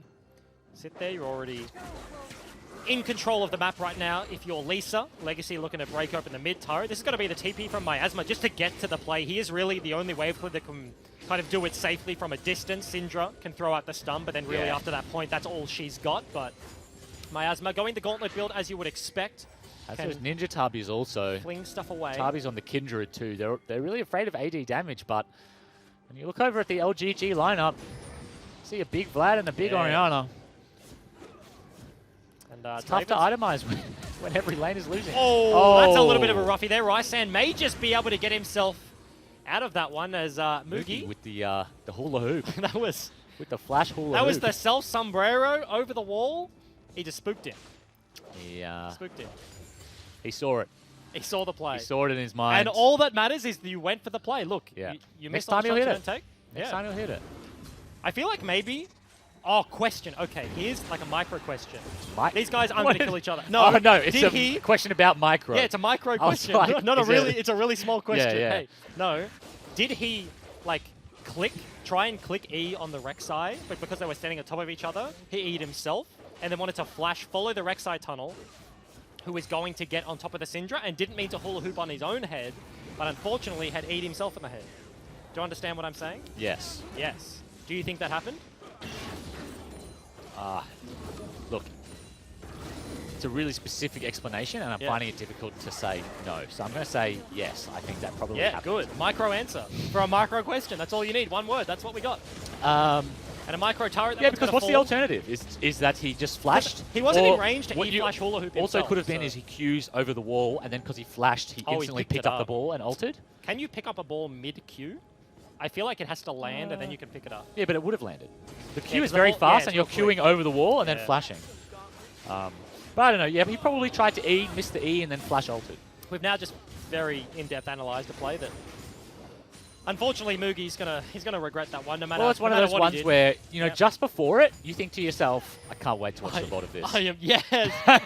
Speaker 1: Sit there, you're already in control of the map right now if you're Lisa. Legacy looking to break open the mid turret. This is going to be the TP from Miasma just to get to the play. He is really the only wave clear that can kind of do it safely from a distance. Syndra can throw out the stun, but then really after that point, that's all she's got. But Miasma going the gauntlet build as you would expect.
Speaker 2: As those Ninja Tabis also.
Speaker 1: Fling stuff away.
Speaker 2: Tabis on the Kindred too. They're really afraid of AD damage, but when you look over at the LGG lineup, see a big Vlad and a big Orianna. And it's tough to itemize when every lane is losing.
Speaker 1: Oh, that's a little bit of a roughie there. Rysand may just be able to get himself out of that one as Moogie
Speaker 2: with the hula hoop.
Speaker 1: That was
Speaker 2: with the flash hula hoop.
Speaker 1: That was the self sombrero over the wall. He just spooked him. Spooked him.
Speaker 2: He saw it.
Speaker 1: He saw the play.
Speaker 2: He saw it in his mind.
Speaker 1: And all that matters is that you went for the play. Look, you missed on the shot turn take.
Speaker 2: Next time you'll hit it.
Speaker 1: I feel like maybe... Oh, question. Okay, here's like a micro question. These guys aren't going to kill each other. No,
Speaker 2: no, it's a question about micro.
Speaker 1: Yeah, it's a micro question.
Speaker 2: Like,
Speaker 1: not a really. It's a really small question.
Speaker 2: Yeah.
Speaker 1: Hey, no. Did he like try and click E on the Rek'Sai, but because they were standing on top of each other, he E'd himself, and then wanted to follow the Rek'Sai tunnel, who was going to get on top of the Syndra, and didn't mean to hula hoop on his own head, but unfortunately had E'd himself in the head. Do you understand what I'm saying?
Speaker 2: Yes.
Speaker 1: Yes. Do you think that happened?
Speaker 2: Look, it's a really specific explanation, and I'm finding it difficult to say no. So I'm going to say yes. I think that probably happened.
Speaker 1: Yeah, good. Micro answer for a micro question. That's all you need. One word. That's what we got. And a micro turret.
Speaker 2: Yeah, because what's the alternative? Is that he just flashed?
Speaker 1: He wasn't in range to E-flash hula hoop himself.
Speaker 2: Also could have been is he Q's over the wall, and then because he flashed, he instantly picked up the ball and altered.
Speaker 1: Can you pick up a ball mid-Q? I feel like it has to land and then you can pick it up.
Speaker 2: Yeah, but it would have landed. The Q is very fast and you're queuing over the wall and then flashing. But I don't know. Yeah, he probably tried to E, missed the E, and then flash altered.
Speaker 1: We've now just very in-depth analysed a play that, unfortunately, Moogie's gonna regret that one no matter.
Speaker 2: Well, it's one of those ones where just before it, you think to yourself, "I can't wait to watch the VOD of this."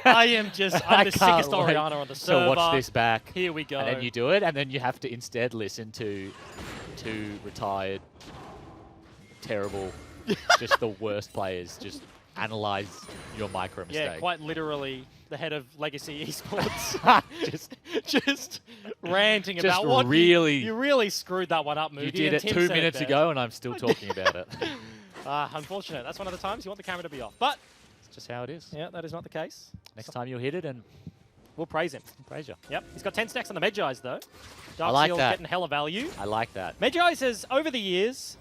Speaker 2: I'm
Speaker 1: the sickest Orianna on the server.
Speaker 2: So watch this back.
Speaker 1: Here we go.
Speaker 2: And then you do it, and then you have to instead listen to two retired, terrible, just the worst players just analyze your micro mistake.
Speaker 1: Yeah, quite literally the head of Legacy Esports just ranting about what you really screwed that one up, Moody.
Speaker 2: You did it 2 minutes ago and I'm still talking about it.
Speaker 1: Unfortunate. That's one of the times you want the camera to be off. But
Speaker 2: it's just how it is.
Speaker 1: Yeah, that is not the case.
Speaker 2: Next time you'll hit it and
Speaker 1: we'll praise him.
Speaker 2: Praise you.
Speaker 1: Yep. He's got 10 stacks on the Medjai's though.
Speaker 2: I like
Speaker 1: Darkseal's
Speaker 2: that.
Speaker 1: Getting hella value.
Speaker 2: I like that.
Speaker 1: Medjai's has, over the years,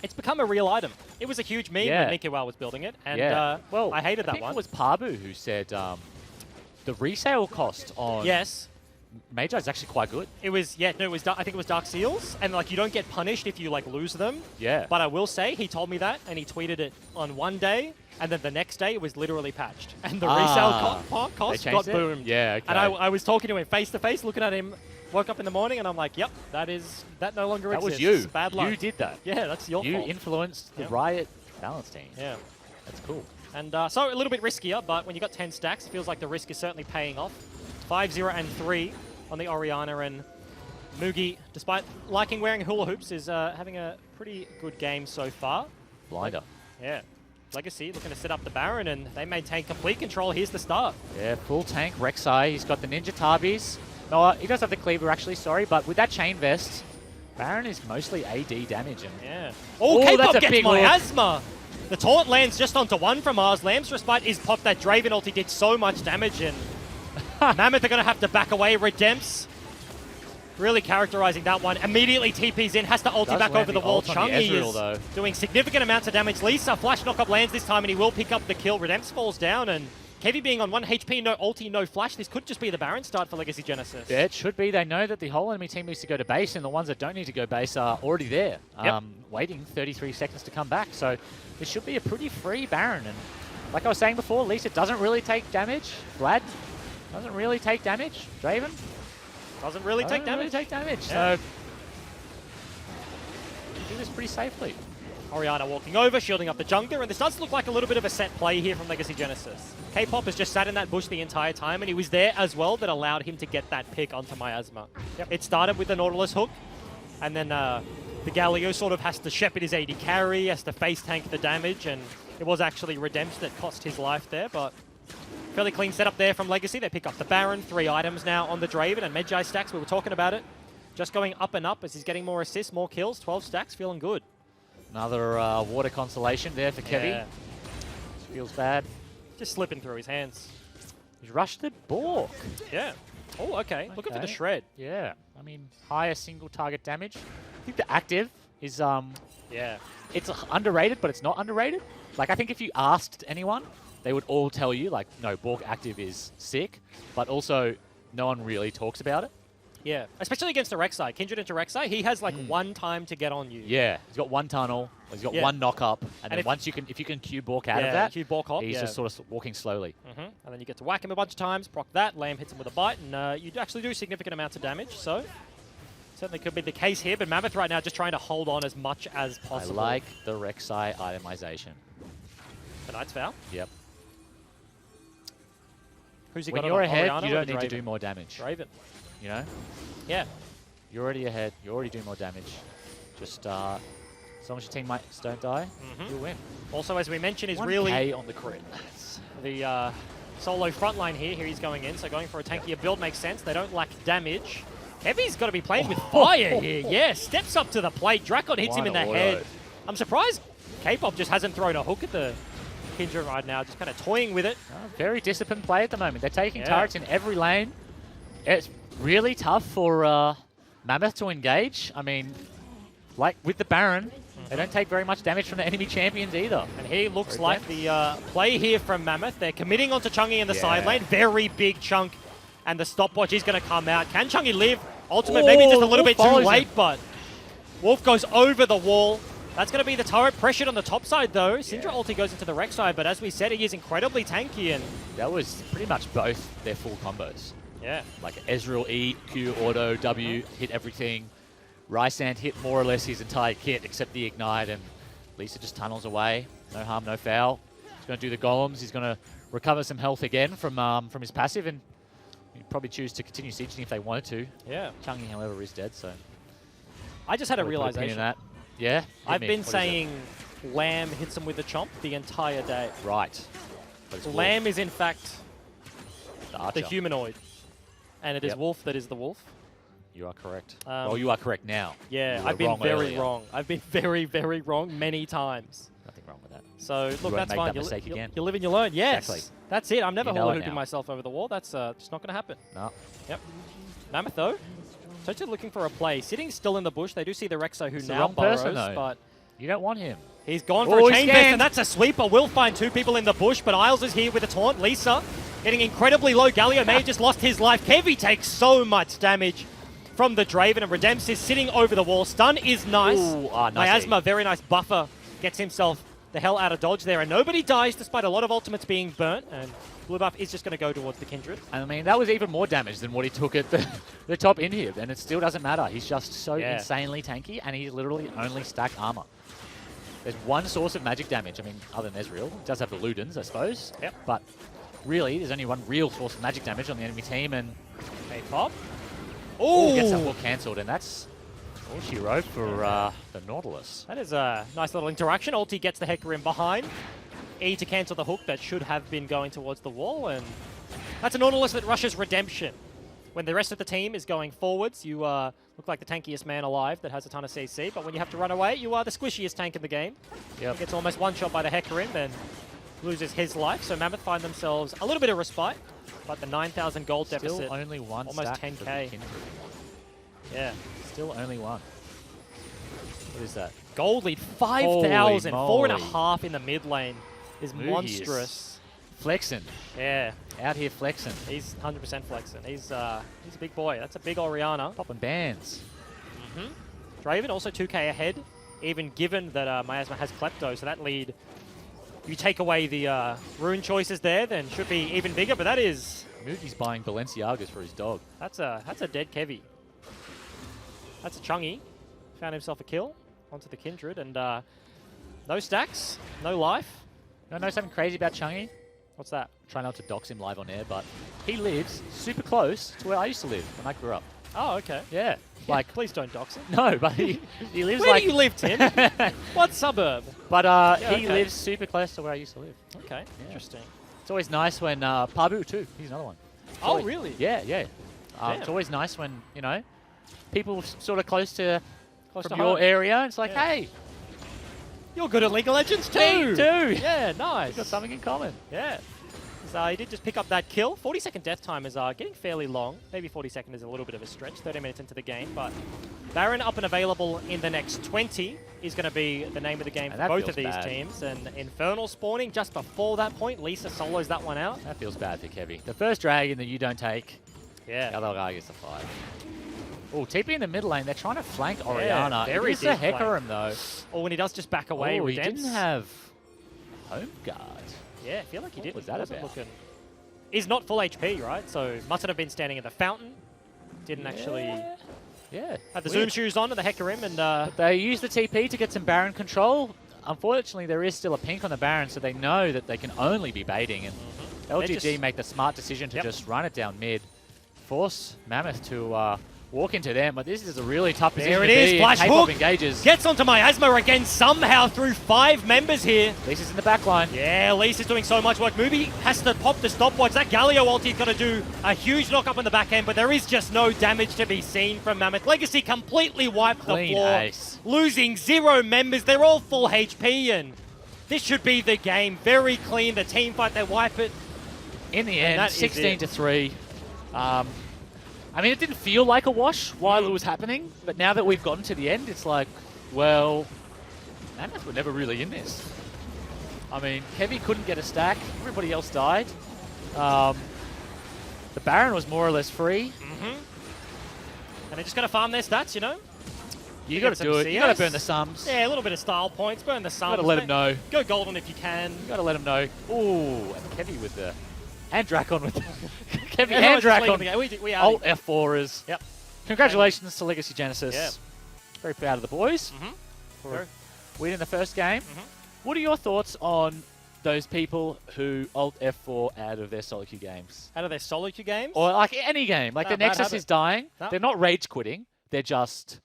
Speaker 1: it's become a real item. It was a huge meme when Nikiwal was building it, and well, I hated that one.
Speaker 2: It was Pabu who said the resale cost on Magi is actually quite good.
Speaker 1: It was, I think it was Darkseal's, and like you don't get punished if you like lose them.
Speaker 2: Yeah.
Speaker 1: But I will say, he told me that, and he tweeted it on one day, and then the next day it was literally patched, and the resale cost got boomed.
Speaker 2: Yeah, okay.
Speaker 1: And I was talking to him face to face, looking at him. Woke up in the morning and I'm like, yep, that no longer exists.
Speaker 2: That was you.
Speaker 1: Bad luck.
Speaker 2: You did that.
Speaker 1: Yeah, that's your fault.
Speaker 2: You influenced the Riot balance team.
Speaker 1: Yeah.
Speaker 2: That's cool.
Speaker 1: And so a little bit riskier, but when you got 10 stacks, it feels like the risk is certainly paying off. 5-0 and 3 on the Orianna, and Moogie, despite liking wearing hula hoops, is having a pretty good game so far.
Speaker 2: Blinder.
Speaker 1: Yeah. Legacy looking to set up the Baron, and they maintain complete control. Here's the start.
Speaker 2: Yeah, full tank. Rek'Sai, he's got the Ninja Tabis. No, he does have the Cleaver actually, sorry, but with that Chain Vest, Baron is mostly AD damage. And
Speaker 1: K-pop gets Miasma! The taunt lands just onto one from Mars. Lamb's Respite is popped. That Draven ulti did so much damage, and Mammoth are going to have to back away. Redempts really characterizing that one. Immediately TP's in, has to ulti back over the wall. Chungy is doing significant amounts of damage. Lisa, flash knockup lands this time, and he will pick up the kill. Redempts falls down, and Kevi being on 1 HP, no ulti, no flash. This could just be the Baron start for Legacy Genesis.
Speaker 2: Yeah, it should be. They know that the whole enemy team needs to go to base, and the ones that don't need to go base are already there, waiting 33 seconds to come back. So it should be a pretty free Baron. And like I was saying before, Lisa doesn't really take damage. Vlad doesn't really take damage. Draven
Speaker 1: doesn't really take damage.
Speaker 2: So do this pretty safely.
Speaker 1: Orianna walking over, shielding up the jungler, and this does look like a little bit of a set play here from Legacy Genesis. K-pop has just sat in that bush the entire time, and he was there as well that allowed him to get that pick onto Miasma. It started with the Nautilus hook, and then the Galio sort of has to shepherd his AD carry, has to face tank the damage, and it was actually Redemption that cost his life there, but Fairly clean setup there from Legacy. They pick up the Baron, 3 items now on the Draven, and Medjay stacks, we were talking about it. Just going up and up as he's getting more assists, more kills, 12 stacks, feeling good.
Speaker 2: Another water consolation there for Kevy.
Speaker 1: Yeah.
Speaker 2: Feels bad.
Speaker 1: Just slipping through his hands.
Speaker 2: He's rushed the Bork.
Speaker 1: Yeah. Oh, okay. Looking for the shred.
Speaker 2: Yeah. I mean, higher single target damage. I think the active is,
Speaker 1: yeah.
Speaker 2: It's underrated, but it's not underrated. Like, I think if you asked anyone, they would all tell you, like, no, Bork active is sick, but also no one really talks about it.
Speaker 1: Yeah, especially against the Rek'Sai. Kindred into Rek'Sai, he has like one time to get on you.
Speaker 2: Yeah, he's got one tunnel, he's got one knock up, and then if you can Q Bork out of that,
Speaker 1: Q Bork hop,
Speaker 2: he's just sort of walking slowly.
Speaker 1: And then you get to whack him a bunch of times, proc that, Lamb hits him with a bite, and you actually do significant amounts of damage, so certainly could be the case here, but Mammoth right now just trying to hold on as much as possible.
Speaker 2: I like the Rek'Sai itemization.
Speaker 1: The Knight's Vow?
Speaker 2: Yep.
Speaker 1: Who's he
Speaker 2: when
Speaker 1: got
Speaker 2: you're
Speaker 1: on
Speaker 2: ahead,
Speaker 1: Orianna
Speaker 2: you don't need
Speaker 1: Draven?
Speaker 2: to do more damage.
Speaker 1: Draven.
Speaker 2: You know?
Speaker 1: Yeah.
Speaker 2: You're already ahead. You're already doing more damage. Just as long as your teammates don't die, you'll win.
Speaker 1: Also, as we mentioned, is
Speaker 2: 1K
Speaker 1: really
Speaker 2: on the crit.
Speaker 1: the solo frontline here. Here he's going in, so going for a tankier build makes sense. They don't lack damage. Heavy's got to be playing with fire here. Yeah, steps up to the plate. Drakon hits him in the head. I'm surprised K-pop just hasn't thrown a hook at the Kindred right now, just kind of toying with it.
Speaker 2: Very disciplined play at the moment. They're taking turrets in every lane. It's really tough for Mammoth to engage. I mean, like with the Baron, they don't take very much damage from the enemy champions either.
Speaker 1: And he looks like the play here from Mammoth. They're committing onto Chungi in the side lane. Very big chunk. And the stopwatch is going to come out. Can Chungi live? Ultimate maybe just a little bit too late, but Wolf goes over the wall. That's going to be the turret pressured on the top side, though. Syndra ulti goes into the Rex side, but as we said, he is incredibly tanky. And
Speaker 2: that was pretty much both their full combos.
Speaker 1: Yeah.
Speaker 2: Like Ezreal E, Q, Auto, W, hit everything. Rysand hit more or less his entire kit except the Ignite, and Lisa just tunnels away. No harm, no foul. He's going to do the golems. He's going to recover some health again from his passive, and he'd probably choose to continue sieging if they wanted to.
Speaker 1: Yeah.
Speaker 2: Chungi, however, is dead, so...
Speaker 1: I just had a realization.
Speaker 2: That. Yeah?
Speaker 1: I've been saying Lamb hits him with the chomp the entire day.
Speaker 2: Right.
Speaker 1: Lamb is, in fact,
Speaker 2: the
Speaker 1: humanoid. And it is Wolf that is the wolf.
Speaker 2: You are correct. Well, you are correct now.
Speaker 1: Yeah, I've been very wrong. I've been very, very wrong many times.
Speaker 2: Nothing wrong with that.
Speaker 1: So, look, that's fine. You live and you learn. Yes.
Speaker 2: Exactly.
Speaker 1: That's it. I'm never hula hooping myself over the wall. That's just not going to happen.
Speaker 2: No.
Speaker 1: Yep. Mammoth, though, totally looking for a play. Sitting still in the bush. They do see the Rek'Sai who now burrows, but...
Speaker 2: You don't want him.
Speaker 1: He's gone for a chain vest, and that's a sweeper. Will find 2 people in the bush, but Isles is here with a taunt. Lisa getting incredibly low. Galio may have just lost his life. Kevy takes so much damage from the Draven, and Redemps is sitting over the wall. Stun is nice.
Speaker 2: Ooh, nice.
Speaker 1: Miasma, very nice buffer, gets himself the hell out of dodge there, and nobody dies despite a lot of ultimates being burnt, and blue buff is just going to go towards the Kindred.
Speaker 2: I mean, that was even more damage than what he took at the top inhib, and it still doesn't matter. He's just so insanely tanky, and he's literally only stacked armor. There's one source of magic damage. I mean, other than Ezreal. He does have the Ludens, I suppose.
Speaker 1: Yep.
Speaker 2: But really, there's only one real source of magic damage on the enemy team, and...
Speaker 1: K-pop.
Speaker 2: Oh, gets that hook cancelled, and that's all she wrote for the Nautilus.
Speaker 1: That is a nice little interaction. Ulti gets the Hecarim behind. E to cancel the hook that should have been going towards the wall, and that's a Nautilus that rushes Redemption. When the rest of the team is going forwards, you look like the tankiest man alive that has a ton of CC, but when you have to run away, you are the squishiest tank in the game.
Speaker 2: Yep.
Speaker 1: Gets almost one-shot by the Hecarim, then loses his life, so Mammoth find themselves a little bit of respite, but the 9,000 gold deficit,
Speaker 2: still only one
Speaker 1: almost 10k. Yeah.
Speaker 2: Still only one. What is that?
Speaker 1: Gold lead, 5,000, 4.5 in the mid lane is monstrous.
Speaker 2: Flexing.
Speaker 1: Yeah.
Speaker 2: Out here flexing.
Speaker 1: He's 100% flexing. He's a big boy. That's a big Orianna.
Speaker 2: Popping bands.
Speaker 1: Draven also 2k ahead, even given that Miasma has Klepto, so that lead, you take away the rune choices there, then should be even bigger, but that is...
Speaker 2: Moogie's buying Balenciagas for his dog.
Speaker 1: That's a dead Kevy. That's a Chungi. Found himself a kill onto the Kindred, and no stacks, no life.
Speaker 2: You know something crazy about Chungi?
Speaker 1: What's that?
Speaker 2: Try not to dox him live on air, but he lives super close to where I used to live when I grew up.
Speaker 1: Oh, okay.
Speaker 2: Yeah.
Speaker 1: Like, please don't dox him.
Speaker 2: No, but he lives
Speaker 1: where do you live, Tim? What suburb?
Speaker 2: But he lives super close to where I used to live.
Speaker 1: Okay, interesting.
Speaker 2: It's always nice when Pabu too. He's another one.
Speaker 1: Oh, really?
Speaker 2: Yeah, yeah. It's always nice when, you know, people sort of close to your
Speaker 1: home.
Speaker 2: area. It's like, hey,
Speaker 1: you're good at League of Legends too.
Speaker 2: me too.
Speaker 1: Yeah, nice.
Speaker 2: We've got something in common.
Speaker 1: Yeah. So he did just pick up that kill. 40-second death time is getting fairly long. Maybe 40 seconds is a little bit of a stretch. 30 minutes into the game, but Baron up and available in the next 20 is going to be the name of the game for both of these teams. And Infernal spawning just before that point. Lisa solos that one out.
Speaker 2: That feels bad for Kevy. The first dragon that you don't take,
Speaker 1: yeah.
Speaker 2: The other guy gets the 5. Oh, TP in the mid lane. They're trying to flank Oriana.
Speaker 1: Yeah, very
Speaker 2: it is a Hecarim, though.
Speaker 1: Oh, and he does just back away.
Speaker 2: Oh, he didn't have home guard.
Speaker 1: Yeah, I feel like he did.
Speaker 2: What was that about?
Speaker 1: He's not full HP, right? So mustn't have been standing in the fountain. Didn't actually have the Zoom shoes on and the Hecarim. And
Speaker 2: but they used the TP to get some Baron control. Unfortunately, there is still a pink on the Baron, so they know that they can only be baiting. And LGG make the smart decision to just run it down mid. Force Mammoth to walk into them, but this is a really tough position
Speaker 1: there it is, flash hook,
Speaker 2: engages.
Speaker 1: Gets onto Miasma again somehow through 5 members here.
Speaker 2: Lisa's in the back line.
Speaker 1: Yeah, Lisa's doing so much work. Mubi has to pop the stopwatch. That Galio ulti's got to do a huge knock up in the back end, but there is just no damage to be seen from Mammoth. Legacy completely wiped the floor,
Speaker 2: ace.
Speaker 1: Losing 0 members. They're all full HP, and this should be the game. Very clean, the team fight, they wipe it.
Speaker 2: In the end, 16-3. I mean, it didn't feel like a wash while it was happening, but now that we've gotten to the end, it's like, well, Mammoth were never really in this. I mean, Kevy couldn't get a stack. Everybody else died. The Baron was more or less free.
Speaker 1: And they're just going to farm their stats, you know?
Speaker 2: You got to do it. You got to burn the sums.
Speaker 1: Yeah, a little bit of style points. Burn the sums.
Speaker 2: You got to let them know.
Speaker 1: Go golden if you can.
Speaker 2: You got to let them know. Ooh, and Kevy with the... And Drakon with the... Kevy and Drakon.
Speaker 1: We are.
Speaker 2: Alt F4ers.
Speaker 1: Yep.
Speaker 2: Congratulations to Legacy Genesis.
Speaker 1: Yep.
Speaker 2: Very proud of the boys for winning the first game. What are your thoughts on those people who Alt F4 out of their solo queue games?
Speaker 1: Out of their solo queue games?
Speaker 2: Or like any game. Like the Nexus is dying. No. They're not rage quitting. They're just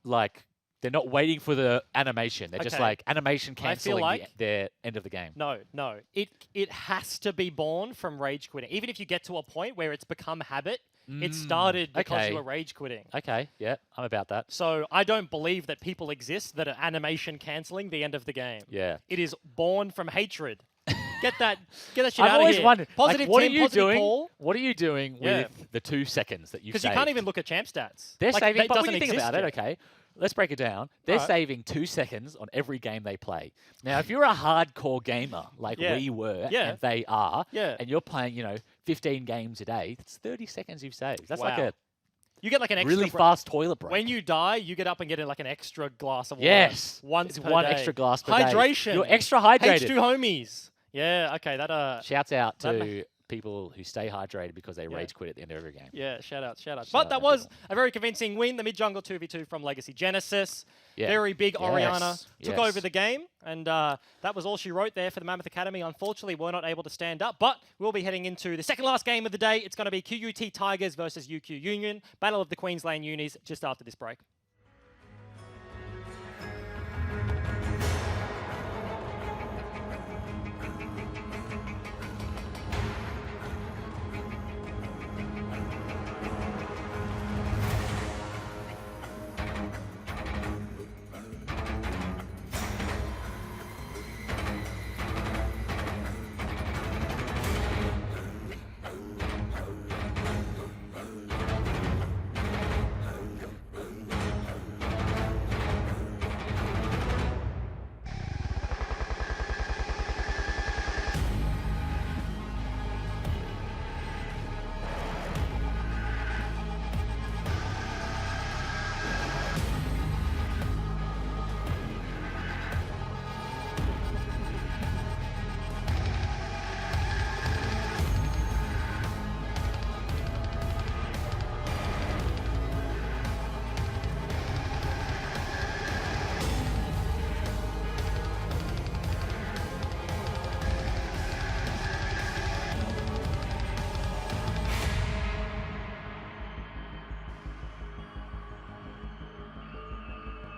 Speaker 2: like... They're not waiting for the animation. They're just like animation cancelling their end of the game.
Speaker 1: No. It has to be born from rage quitting. Even if you get to a point where it's become habit, it started because you were rage quitting.
Speaker 2: Okay, yeah, I'm about that.
Speaker 1: So I don't believe that people exist that are animation cancelling the end of the game.
Speaker 2: Yeah.
Speaker 1: It is born from hatred. Get that shit out of here.
Speaker 2: I've always wondered,
Speaker 1: positive
Speaker 2: like, what
Speaker 1: team,
Speaker 2: are you
Speaker 1: positive
Speaker 2: doing?
Speaker 1: Paul.
Speaker 2: What are you doing with the 2 seconds that you've saved?
Speaker 1: Because you can't even look at champ stats.
Speaker 2: They're
Speaker 1: like,
Speaker 2: saving,
Speaker 1: that
Speaker 2: but when you
Speaker 1: doesn't
Speaker 2: think about
Speaker 1: exist
Speaker 2: it, okay, let's break it down. They're saving 2 seconds on every game they play. Now, if you're a hardcore gamer like we were, and they are, and you're playing, you know, 15 games a day, that's 30 seconds you've saved. That's like a
Speaker 1: you get like an extra
Speaker 2: really fast toilet break.
Speaker 1: When you die, you get up and get like an extra glass of water.
Speaker 2: Yes.
Speaker 1: Once per
Speaker 2: one
Speaker 1: day.
Speaker 2: Extra glass per
Speaker 1: Hydration.
Speaker 2: day. You're extra hydrated.
Speaker 1: H2 homies. Yeah, okay, that
Speaker 2: shouts out to people who stay hydrated because they rage quit at the end of every game.
Speaker 1: Yeah, shout out. But that was a very convincing win, the mid-jungle 2v2 from Legacy Genesis. Yeah. Very big. Oriana took over the game, and that was all she wrote there for the Mammoth Academy. Unfortunately, we're not able to stand up, but we'll be heading into the second last game of the day. It's going to be QUT Tigers versus UQ Union, Battle of the Queensland Unis, just after this break.